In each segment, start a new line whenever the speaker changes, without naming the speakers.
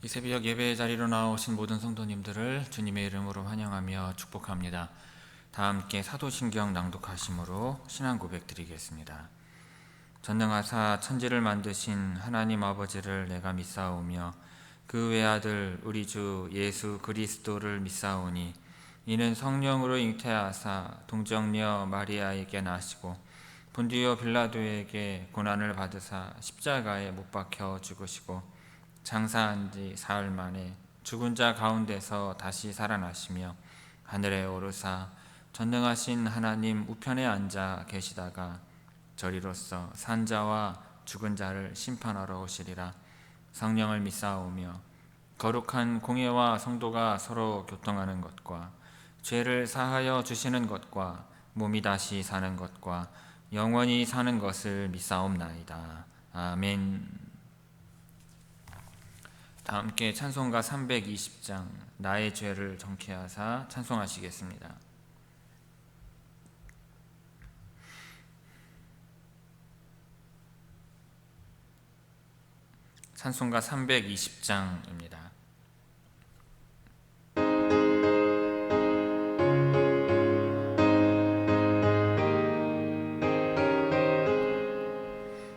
이 새벽 예배의 자리로 나오신 모든 성도님들을 주님의 이름으로 환영하며 축복합니다. 다 함께 사도신경 낭독하심으로 신앙 고백 드리겠습니다. 전능하사 천지를 만드신 하나님 아버지를 내가 믿사오며 그 외아들 우리 주 예수 그리스도를 믿사오니 이는 성령으로 잉태하사 동정녀 마리아에게 나시고 본디오 빌라도에게 고난을 받으사 십자가에 못 박혀 죽으시고 장사한 지 사흘 만에 죽은 자 가운데서 다시 살아나시며 하늘에 오르사 전능하신 하나님 우편에 앉아 계시다가 저리로서 산 자와 죽은 자를 심판하러 오시리라. 성령을 믿사오며 거룩한 공예와 성도가 서로 교통하는 것과 죄를 사하여 주시는 것과 몸이 다시 사는 것과 영원히 사는 것을 믿사옵나이다. 아멘. 다 함께 찬송가 320장 나의 죄를 정케하사 찬송하시겠습니다. 찬송가 320장입니다.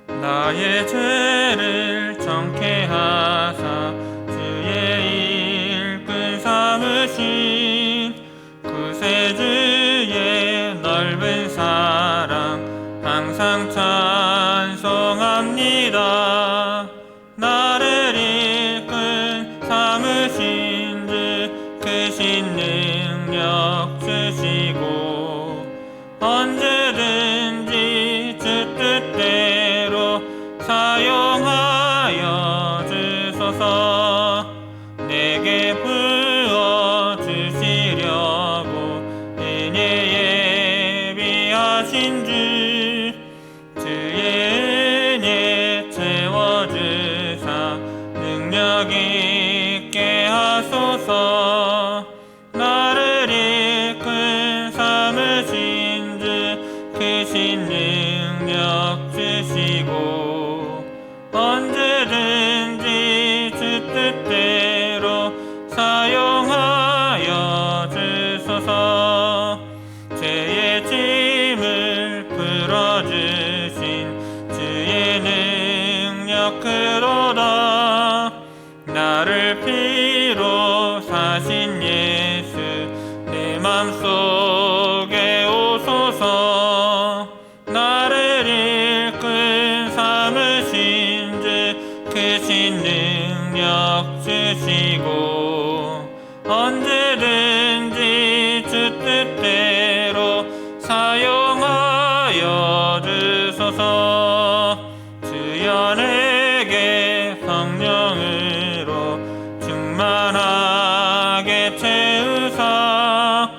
나의 죄를 정케하사 주의 일꾼 삼으신 구세주의 넓은 사랑 항상 찬송합니다. 나를 일꾼 삼으신 주 크신 능력 주시고 언제든지 주 뜻대로 사용하여 주소서. 내게 부어주시려고 은혜 예비하신 주의 은혜 채워주사 능력 있게 하소서. 나를 일꾼 삼으신 주 크신 능력 주시고 언제든지 주 뜻대로 사용하여 주소서. 죄의 짐을 풀어주신 주의 능력 그로다. 나를 피로 사신 예수 내 맘속에 오소서. 나를 일꾼 삼으신 주 크신 능력 주시고 언제든지 주 뜻대로 사용하여 주소서. 주여 내게 성령으로 충만하게 채우사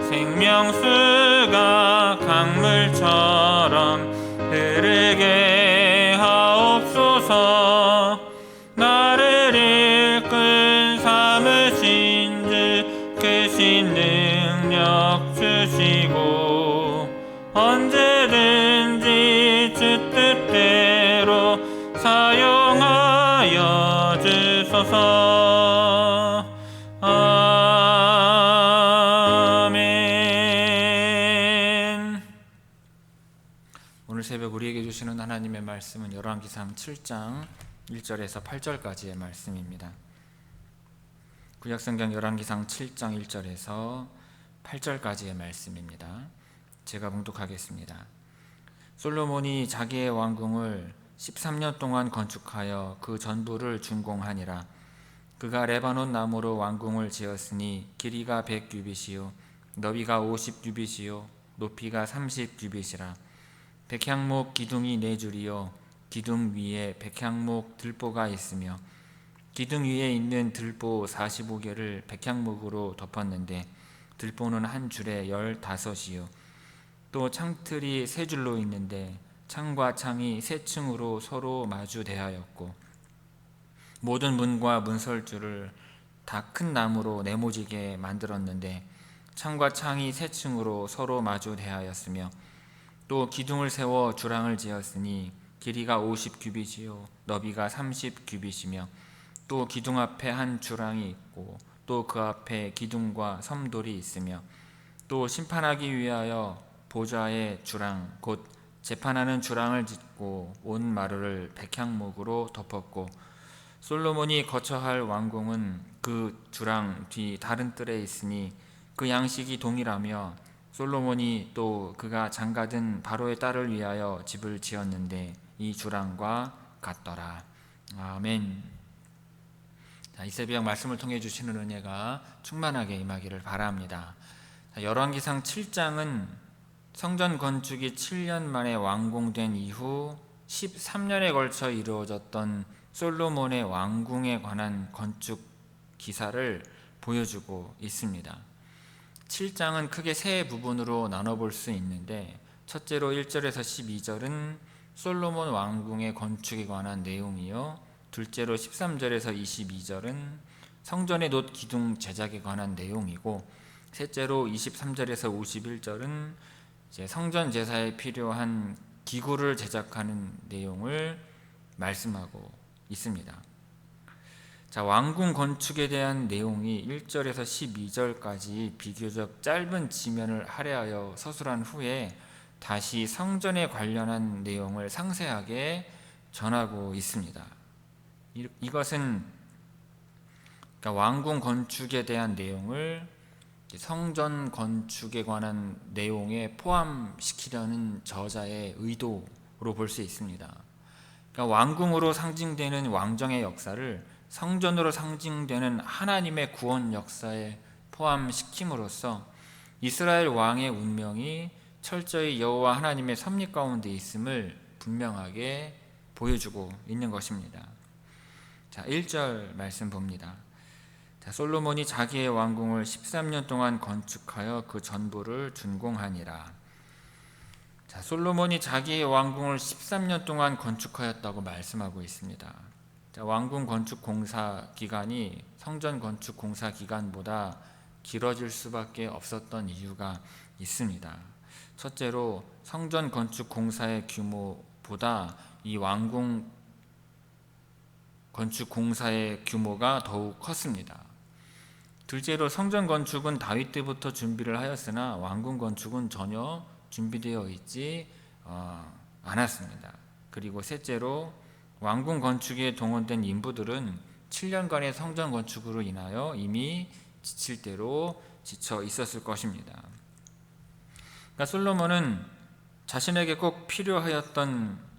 생명수가 강물처럼 흐르게 하옵소서. 나를 일꾼 삼으신 주 크신 능력 주시고 언제든지 주 뜻대로 사용하여 주소서. 아멘. 오늘 새벽 우리에게 주시는 하나님의 말씀은 열왕기상 7장 1절에서 8절까지의 말씀입니다. 구약성경 열왕기상 7장 1절에서 8절까지의 말씀입니다. 제가 봉독하겠습니다. 솔로몬이 자기의 왕궁을 13년 동안 건축하여 그 전부를 준공하니라. 그가 레바논 나무로 왕궁을 지었으니 길이가 100규빗이요 너비가 50규빗이요 높이가 30규빗이라. 백향목 기둥이 4줄이요 기둥 위에 백향목 들보가 있으며 기둥 위에 있는 들보 45개를 백향목으로 덮었는데 들보는 한 줄에 15이요 또 창틀이 3줄로 있는데 창과 창이 3층으로 서로 마주 대하였고 모든 문과 문설주를 다 큰 나무로 네모지게 만들었는데 창과 창이 3층으로 서로 마주 대하였으며 또 기둥을 세워 주랑을 지었으니 길이가 50규빗이요 너비가 30규빗이며 또 기둥 앞에 한 주랑이 있고 또 그 앞에 기둥과 섬돌이 있으며 또 심판하기 위하여 보좌의 주랑 곧 재판하는 주랑을 짓고 온 마루를 백향목으로 덮었고 솔로몬이 거처할 왕궁은 그 주랑 뒤 다른 뜰에 있으니 그 양식이 동일하며 솔로몬이 또 그가 장가든 바로의 딸을 위하여 집을 지었는데 이 주랑과 같더라. 아멘. 자, 이 새벽 말씀을 통해 주시는 은혜가 충만하게 임하기를 바랍니다. 열왕기상 7장은 성전 건축이 7년 만에 완공된 이후 13년에 걸쳐 이루어졌던 솔로몬의 왕궁에 관한 건축 기사를 보여주고 있습니다. 7장은 크게 세 부분으로 나눠볼 수 있는데 첫째로 1절에서 12절은 솔로몬 왕궁의 건축에 관한 내용이요, 둘째로 13절에서 22절은 성전의 놋 기둥 제작에 관한 내용이고, 셋째로 23절에서 51절은 이제 성전 제사에 필요한 기구를 제작하는 내용을 말씀하고 있습니다. 자, 왕궁 건축에 대한 내용이 1절에서 12절까지 비교적 짧은 지면을 할애하여 서술한 후에 다시 성전에 관련한 내용을 상세하게 전하고 있습니다. 이것은 그러니까 왕궁 건축에 대한 내용을 성전 건축에 관한 내용에 포함시키려는 저자의 의도로 볼 수 있습니다. 그러니까 왕궁으로 상징되는 왕정의 역사를 성전으로 상징되는 하나님의 구원 역사에 포함시킴으로써 이스라엘 왕의 운명이 철저히 여호와 하나님의 섭리 가운데 있음을 분명하게 보여주고 있는 것입니다. 자, 1절 말씀 봅니다. 자, 솔로몬이 자기의 왕궁을 13년 동안 건축하여 그 전부를 준공하니라. 자, 솔로몬이 자기의 왕궁을 13년 동안 건축하였다고 말씀하고 있습니다. 자, 왕궁 건축 공사 기간이 성전 건축 공사 기간보다 길어질 수밖에 없었던 이유가 있습니다. 첫째로 성전 건축 공사의 규모보다 이 왕궁 건축 공사의 규모가 더욱 컸습니다. 둘째로 성전 건축은 다윗 때부터 준비를 하였으나 왕궁 건축은 전혀 준비되어 있지 않았습니다. 그리고 셋째로 왕궁 건축에 동원된 인부들은 7년간의 성전 건축으로 인하여 이미 지칠 대로 지쳐 있었을 것입니다. 그러니까 솔로몬은 자신에게 꼭 필요하였던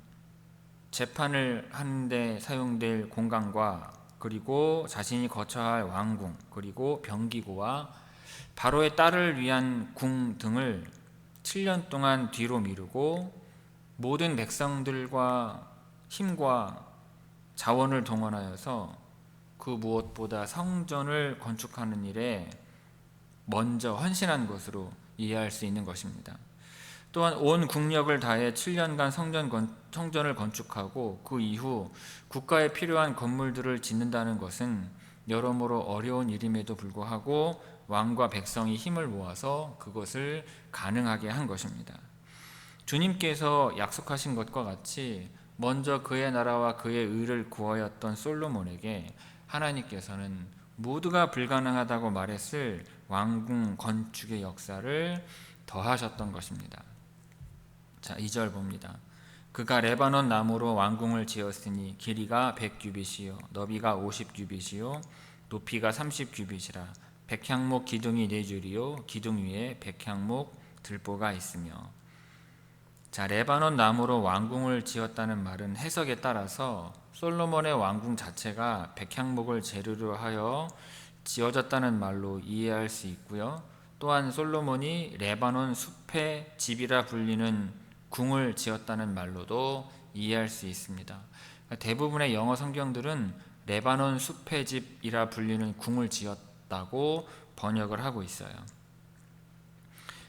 재판을 하는데 사용될 공간과 그리고 자신이 거처할 왕궁 그리고 병기구와 바로의 딸을 위한 궁 등을 7년 동안 뒤로 미루고 모든 백성들과 힘과 자원을 동원하여서 그 무엇보다 성전을 건축하는 일에 먼저 헌신한 것으로 이해할 수 있는 것입니다. 또한 온 국력을 다해 7년간 성전을 건축하고 그 이후 국가에 필요한 건물들을 짓는다는 것은 여러모로 어려운 일임에도 불구하고 왕과 백성이 힘을 모아서 그것을 가능하게 한 것입니다. 주님께서 약속하신 것과 같이 먼저 그의 나라와 그의 의를 구하였던 솔로몬에게 하나님께서는 모두가 불가능하다고 말했을 왕궁 건축의 역사를 더하셨던 것입니다. 자, 2절 봅니다. 그가 레바논 나무로 왕궁을 지었으니 길이가 100규빗이요 너비가 50규빗이요 높이가 30규빗이라 백향목 기둥이 4줄이요 기둥 위에 백향목 들보가 있으며. 자, 레바논 나무로 왕궁을 지었다는 말은 해석에 따라서 솔로몬의 왕궁 자체가 백향목을 재료로 하여 지어졌다는 말로 이해할 수 있고요. 또한 솔로몬이 레바논 숲의 집이라 불리는 궁을 지었다는 말로도 이해할 수 있습니다. 대부분의 영어 성경들은 레바논 숲의 집이라 불리는 궁을 지었다고 번역을 하고 있어요.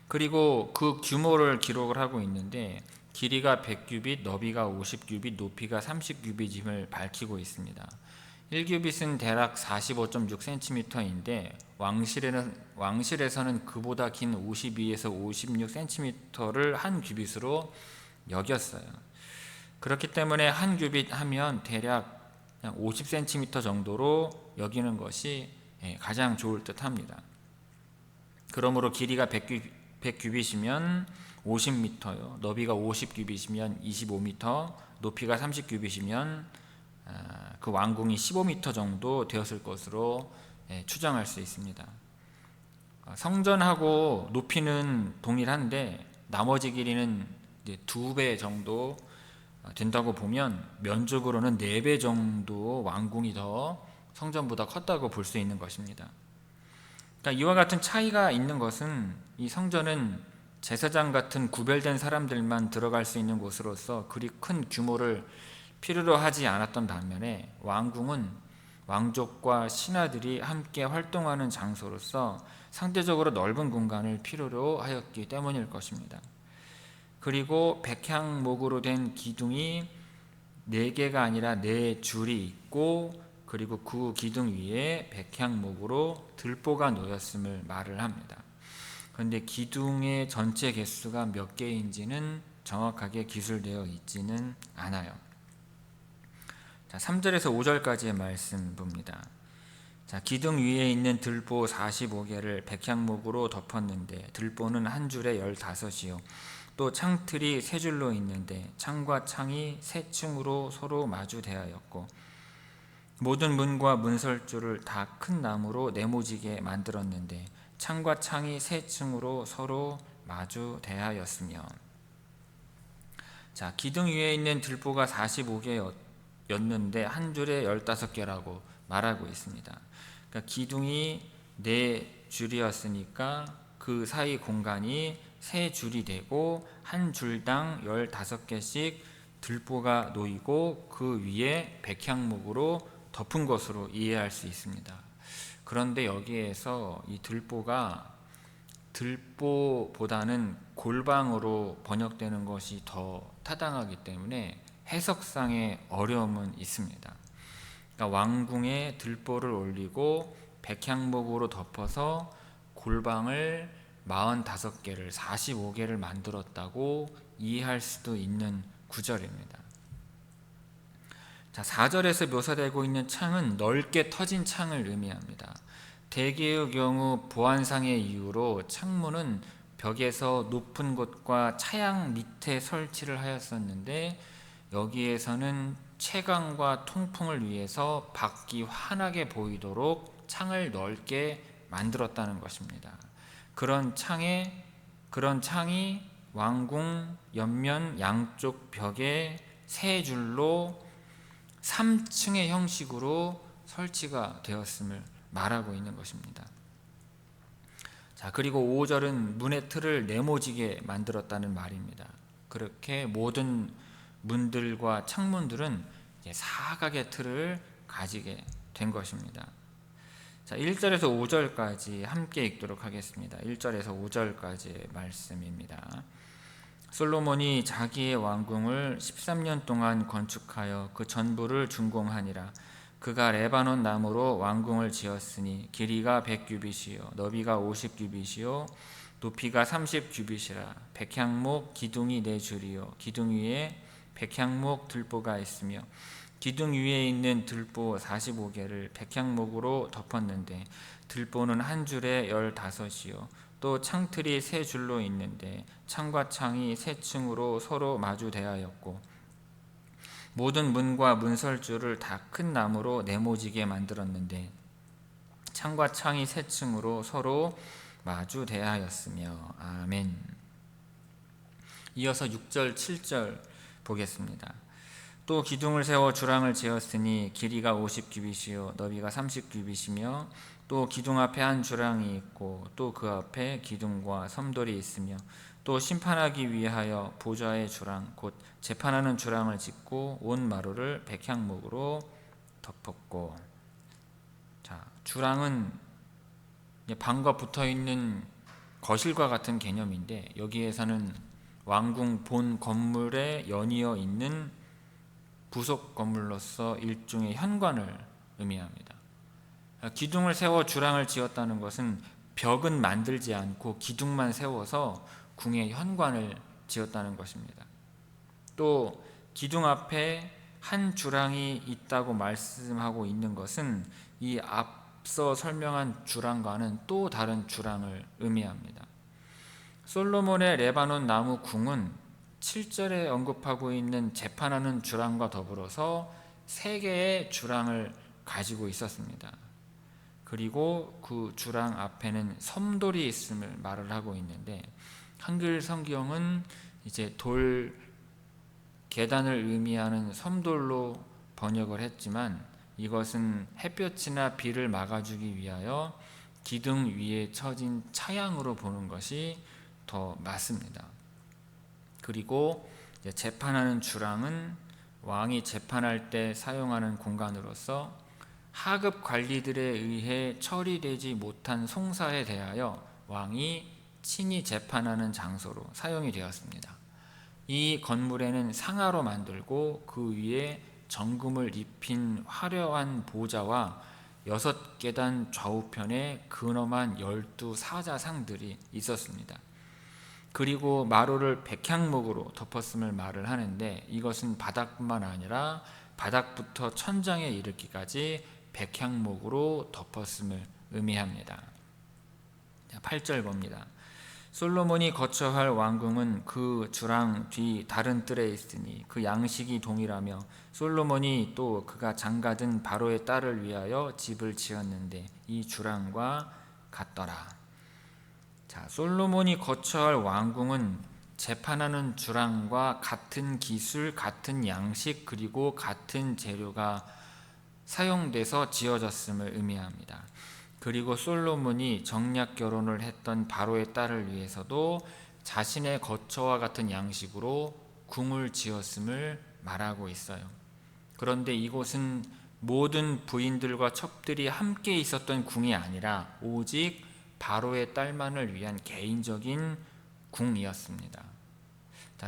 그리고 그 규모를 기록을 하고 있는데 길이가 100규빗, 너비가 50규빗, 높이가 30규빗임을 밝히고 있습니다. 1규빗은 대략 45.6cm인데 왕실에서는 그보다 긴 52에서 56cm를 한 규빗으로 여겼어요. 그렇기 때문에 한 규빗 하면 대략 그냥 50cm 정도로 여기는 것이 가장 좋을 듯합니다. 그러므로 길이가 100규빗이면 50m요, 너비가 50규빗이면 25m, 높이가 30규빗이면 그 왕궁이 15m 정도 되었을 것으로 추정할 수 있습니다. 성전하고 높이는 동일한데 나머지 길이는 이제 2배 정도 된다고 보면 면적으로는 4배 정도 왕궁이 더 성전보다 컸다고 볼 수 있는 것입니다. 그러니까 이와 같은 차이가 있는 것은 이 성전은 제사장 같은 구별된 사람들만 들어갈 수 있는 곳으로서 그리 큰 규모를 필요로 하지 않았던 반면에 왕궁은 왕족과 신하들이 함께 활동하는 장소로서 상대적으로 넓은 공간을 필요로 하였기 때문일 것입니다. 그리고 백향목으로 된 기둥이 4개가 아니라 4줄이 있고, 그리고 그 기둥 위에 백향목으로 들보가 놓였음을 말을 합니다. 그런데 기둥의 전체 개수가 몇 개인지는 정확하게 기술되어 있지는 않아요. 자, 3절에서 5절까지의 말씀 봅니다. 자, 기둥 위에 있는 들보 45개를 백향목으로 덮었는데 들보는 한 줄에 15이요 또 창틀이 3줄로 있는데 창과 창이 3층으로 서로 마주대하였고 모든 문과 문설주를 다 큰 나무로 네모지게 만들었는데 창과 창이 3층으로 서로 마주대하였으며. 자, 기둥 위에 있는 들보가 45개였는데 한 줄에 15개라고 말하고 있습니다. 그러니까 기둥이 4줄이었으니까 그 사이 공간이 3줄이 되고 한 줄당 15개씩 들보가 놓이고 그 위에 백향목으로 덮은 것으로 이해할 수 있습니다. 그런데 여기에서 이 들보가 들보보다는 골방으로 번역되는 것이 더 타당하기 때문에 해석상의 어려움은 있습니다. 그러니까 왕궁에 들보를 올리고 백향목으로 덮어서 골방을 45개를 45개를 만들었다고 이해할 수도 있는 구절입니다. 자, 4절에서 묘사되고 있는 창은 넓게 터진 창을 의미합니다. 대개의 경우 보안상의 이유로 창문은 벽에서 높은 곳과 차양 밑에 설치를 하였었는데 여기에서는 채광과 통풍을 위해서 밖이 환하게 보이도록 창을 넓게 만들었다는 것입니다. 그런 창이 왕궁 옆면 양쪽 벽에 3줄로 3층의 형식으로 설치가 되었음을 말하고 있는 것입니다. 자, 그리고 5절은 문의 틀을 네모지게 만들었다는 말입니다. 그렇게 모든 문들과 창문들은 사각의 틀을 가지게 된 것입니다. 자, 1절에서 5절까지 함께 읽도록 하겠습니다. 1절에서 5절까지의 말씀입니다. 솔로몬이 자기의 왕궁을 13년 동안 건축하여 그 전부를 준공하니라. 그가 레바논 나무로 왕궁을 지었으니 길이가 100규빗이요 너비가 50규빗이요 높이가 30규빗이라. 백향목 기둥이 4줄이요 기둥 위에 백향목 들보가 있으며 기둥 위에 있는 들보 45개를 백향목으로 덮었는데 들보는 한 줄에 15이요 또 창틀이 3줄로 있는데 창과 창이 3층으로 서로 마주대하였고 모든 문과 문설주를 다 큰 나무로 네모지게 만들었는데 창과 창이 3층으로 서로 마주대하였으며. 아멘. 이어서 6절 7절 보겠습니다. 또 기둥을 세워 주랑을 지었으니 길이가 50규빗이요 너비가 30규빗이며 또 기둥 앞에 한 주랑이 있고 또 그 앞에 기둥과 섬돌이 있으며 또 심판하기 위하여 보좌의 주랑 곧 재판하는 주랑을 짓고 온 마루를 백향목으로 덮었고. 자, 주랑은 방과 붙어있는 거실과 같은 개념인데 여기에서는 왕궁 본 건물에 연이어 있는 부속 건물로서 일종의 현관을 의미합니다. 기둥을 세워 주랑을 지었다는 것은 벽은 만들지 않고 기둥만 세워서 궁의 현관을 지었다는 것입니다. 또 기둥 앞에 한 주랑이 있다고 말씀하고 있는 것은 이 앞서 설명한 주랑과는 또 다른 주랑을 의미합니다. 솔로몬의 레바논 나무 궁은 7절에 언급하고 있는 재판하는 주랑과 더불어서 3개의 주랑을 가지고 있었습니다. 그리고 그 주랑 앞에는 섬돌이 있음을 말을 하고 있는데, 한글 성경은 이제 돌 계단을 의미하는 섬돌로 번역을 했지만, 이것은 햇볕이나 비를 막아주기 위하여 기둥 위에 쳐진 차양으로 보는 것이 더 맞습니다. 그리고 재판하는 주랑은 왕이 재판할 때 사용하는 공간으로서 하급 관리들에 의해 처리되지 못한 송사에 대하여 왕이 친히 재판하는 장소로 사용이 되었습니다. 이 건물에는 상아로 만들고 그 위에 정금을 입힌 화려한 보좌와 6계단 좌우편에 근엄한 12사자상들이 있었습니다. 그리고 마루를 백향목으로 덮었음을 말을 하는데, 이것은 바닥뿐만 아니라 바닥부터 천장에 이르기까지 백향목으로 덮었음을 의미합니다. 8절 봅니다. 솔로몬이 거처할 왕궁은 그 주랑 뒤 다른 뜰에 있으니 그 양식이 동일하며 솔로몬이 또 그가 장가든 바로의 딸을 위하여 집을 지었는데 이 주랑과 같더라. 자, 솔로몬이 거처할 왕궁은 재판하는 주랑과 같은 기술, 같은 양식, 그리고 같은 재료가 사용돼서 지어졌음을 의미합니다. 그리고 솔로몬이 정략 결혼을 했던 바로의 딸을 위해서도 자신의 거처와 같은 양식으로 궁을 지었음을 말하고 있어요. 그런데 이곳은 모든 부인들과 첩들이 함께 있었던 궁이 아니라 오직 바로의 딸만을 위한 개인적인 궁이었습니다.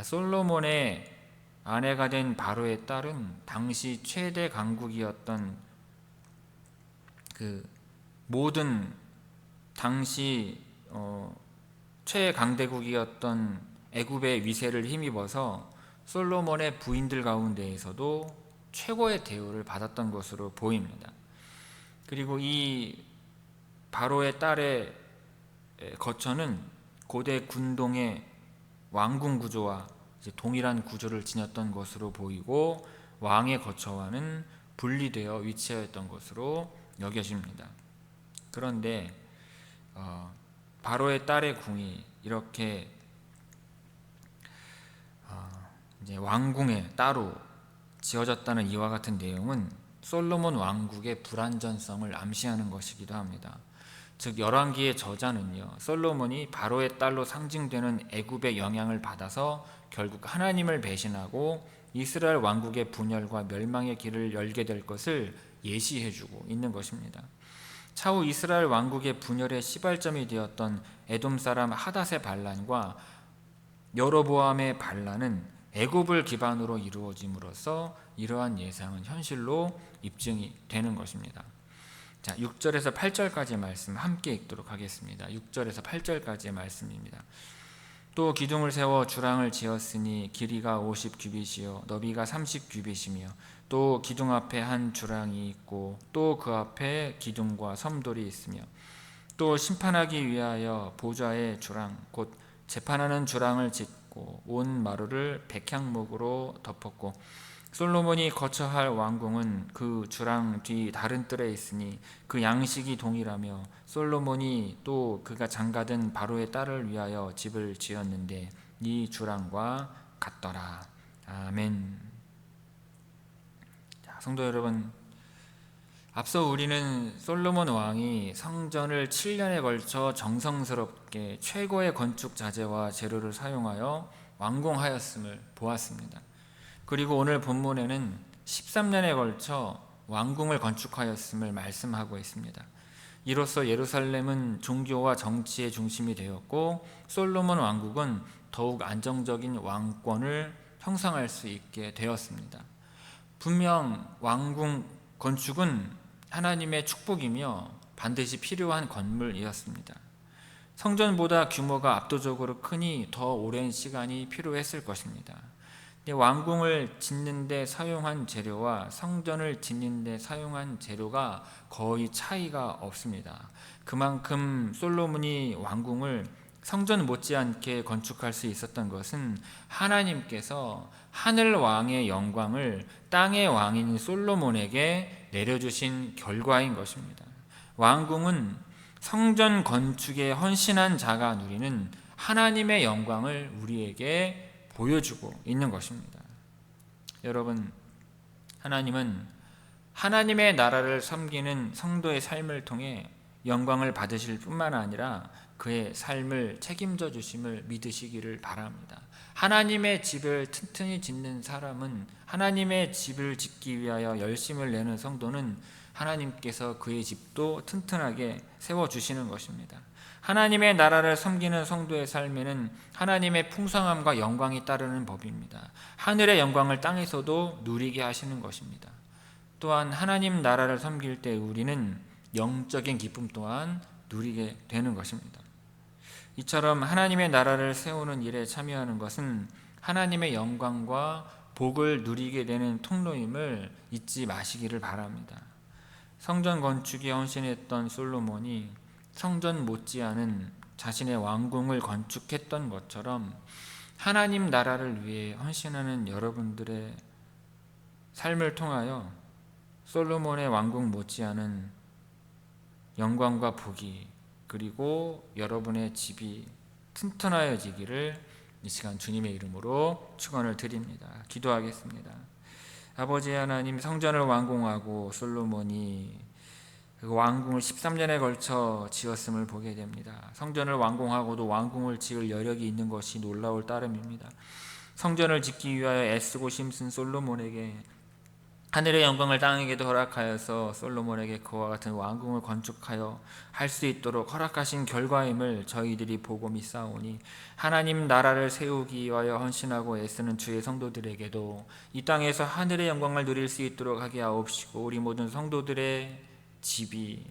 솔로몬의 아내가 된 바로의 딸은 당시 최대 강국이었던 모든 당시 최강대국이었던 애굽의 위세를 힘입어서 솔로몬의 부인들 가운데에서도 최고의 대우를 받았던 것으로 보입니다. 그리고 이 바로의 딸의 거처는 고대 군동의 왕궁 구조와 동일한 구조를 지녔던 것으로 보이고, 왕의 거처와는 분리되어 위치하였던 것으로 여겨집니다. 그런데 바로의 딸의 궁이 이렇게 이제 왕궁에 따로 지어졌다는 이와 같은 내용은 솔로몬 왕국의 불완전성을 암시하는 것이기도 합니다. 즉 열왕기의 저자는요, 솔로몬이 바로의 딸로 상징되는 애굽의 영향을 받아서 결국 하나님을 배신하고 이스라엘 왕국의 분열과 멸망의 길을 열게 될 것을 예시해주고 있는 것입니다. 차후 이스라엘 왕국의 분열의 시발점이 되었던 에돔 사람 하닷의 반란과 여로보암의 반란은 애굽을 기반으로 이루어짐으로써 이러한 예상은 현실로 입증이 되는 것입니다. 자, 6절에서 8절까지의 말씀 함께 읽도록 하겠습니다. 6절에서 8절까지의 말씀입니다. 또 기둥을 세워 주랑을 지었으니 길이가 50규빗이요 너비가 30규빗이며 또 기둥 앞에 한 주랑이 있고 또 그 앞에 기둥과 섬돌이 있으며 또 심판하기 위하여 보좌의 주랑 곧 재판하는 주랑을 짓고 온 마루를 백향목으로 덮었고, 솔로몬이 거처할 왕궁은 그 주랑 뒤 다른 뜰에 있으니 그 양식이 동일하며 솔로몬이 또 그가 장가든 바로의 딸을 위하여 집을 지었는데 이 주랑과 같더라. 아멘. 자, 성도 여러분, 앞서 우리는 솔로몬 왕이 성전을 7년에 걸쳐 정성스럽게 최고의 건축 자재와 재료를 사용하여 완공하였음을 보았습니다. 그리고 오늘 본문에는 13년에 걸쳐 왕궁을 건축하였음을 말씀하고 있습니다. 이로써 예루살렘은 종교와 정치의 중심이 되었고 솔로몬 왕국은 더욱 안정적인 왕권을 형성할 수 있게 되었습니다. 분명 왕궁 건축은 하나님의 축복이며 반드시 필요한 건물이었습니다. 성전보다 규모가 압도적으로 크니 더 오랜 시간이 필요했을 것입니다. 왕궁을 짓는데 사용한 재료와 성전을 짓는데 사용한 재료가 거의 차이가 없습니다. 그만큼 솔로몬이 왕궁을 성전 못지않게 건축할 수 있었던 것은 하나님께서 하늘 왕의 영광을 땅의 왕인 솔로몬에게 내려주신 결과인 것입니다. 왕궁은 성전 건축에 헌신한 자가 누리는 하나님의 영광을 우리에게 보여주고 있는 것입니다. 여러분, 하나님은 하나님의 나라를 섬기는 성도의 삶을 통해 영광을 받으실 뿐만 아니라 그의 삶을 책임져 주심을 믿으시기를 바랍니다. 하나님의 집을 튼튼히 짓는 사람은, 하나님의 집을 짓기 위하여 열심을 내는 성도는 하나님께서 그의 집도 튼튼하게 세워주시는 것입니다. 하나님의 나라를 섬기는 성도의 삶에는 하나님의 풍성함과 영광이 따르는 법입니다. 하늘의 영광을 땅에서도 누리게 하시는 것입니다. 또한 하나님 나라를 섬길 때 우리는 영적인 기쁨 또한 누리게 되는 것입니다. 이처럼 하나님의 나라를 세우는 일에 참여하는 것은 하나님의 영광과 복을 누리게 되는 통로임을 잊지 마시기를 바랍니다. 성전 건축에 헌신했던 솔로몬이 성전 못지않은 자신의 왕궁을 건축했던 것처럼 하나님 나라를 위해 헌신하는 여러분들의 삶을 통하여 솔로몬의 왕궁 못지않은 영광과 복이, 그리고 여러분의 집이 튼튼하여지기를 이 시간 주님의 이름으로 축원을 드립니다. 기도하겠습니다. 아버지 하나님, 성전을 완공하고 솔로몬이 그 왕궁을 13년에 걸쳐 지었음을 보게 됩니다. 성전을 완공하고도 왕궁을 지을 여력이 있는 것이 놀라울 따름입니다. 성전을 짓기 위하여 애쓰고 힘쓴 솔로몬에게 하늘의 영광을 땅에게도 허락하여서 솔로몬에게 그와 같은 왕궁을 건축하여 할 수 있도록 허락하신 결과임을 저희들이 보고 믿사오니, 하나님 나라를 세우기 위하여 헌신하고 애쓰는 주의 성도들에게도 이 땅에서 하늘의 영광을 누릴 수 있도록 하게 하옵시고, 우리 모든 성도들의 집이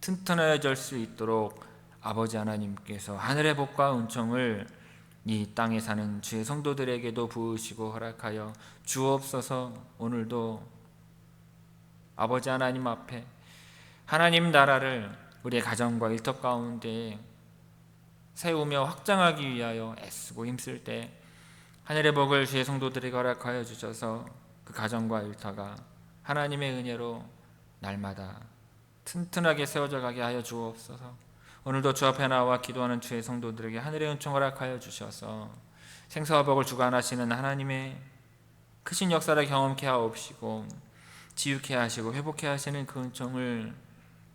튼튼해질 수 있도록 아버지 하나님께서 하늘의 복과 은총을 이 땅에 사는 주의 성도들에게도 부으시고 허락하여 주옵소서. 오늘도 아버지 하나님 앞에 하나님 나라를 우리의 가정과 일터 가운데 세우며 확장하기 위하여 애쓰고 힘쓸 때 하늘의 복을 주의 성도들에게 허락하여 주셔서 그 가정과 일터가 하나님의 은혜로 날마다 튼튼하게 세워져 가게 하여 주옵소서. 오늘도 주 앞에 나와 기도하는 주의 성도들에게 하늘의 은총 허락하여 주셔서 생사와 복을 주관하시는 하나님의 크신 역사를 경험케 하옵시고, 지유케 하시고 회복케 하시는 그 은총을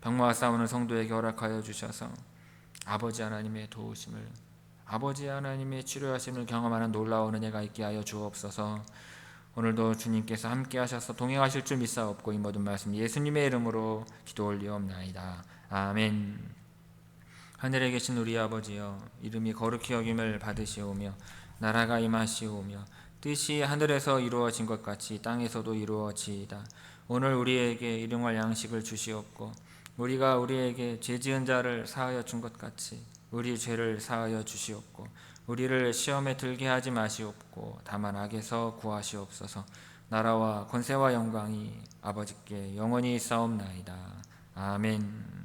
병마와 싸우는 성도에게 허락하여 주셔서 아버지 하나님의 도우심을, 아버지 하나님의 치료하심을 경험하는 놀라운 은혜가 있게 하여 주옵소서. 오늘도 주님께서 함께 하셔서 동행하실 줄 믿사옵고, 이 모든 말씀 예수님의 이름으로 기도 올리옵나이다. 아멘. 하늘에 계신 우리 아버지여, 이름이 거룩히 여김을 받으시오며 나라가 임하시오며 뜻이 하늘에서 이루어진 것 같이 땅에서도 이루어지이다. 오늘 우리에게 일용할 양식을 주시옵고, 우리가 우리에게 죄지은 자를 사하여 준 것 같이 우리 죄를 사하여 주시옵고, 우리를 시험에 들게 하지 마시옵고 다만 악에서 구하시옵소서. 나라와 권세와 영광이 아버지께 영원히 있사옵나이다. 아멘.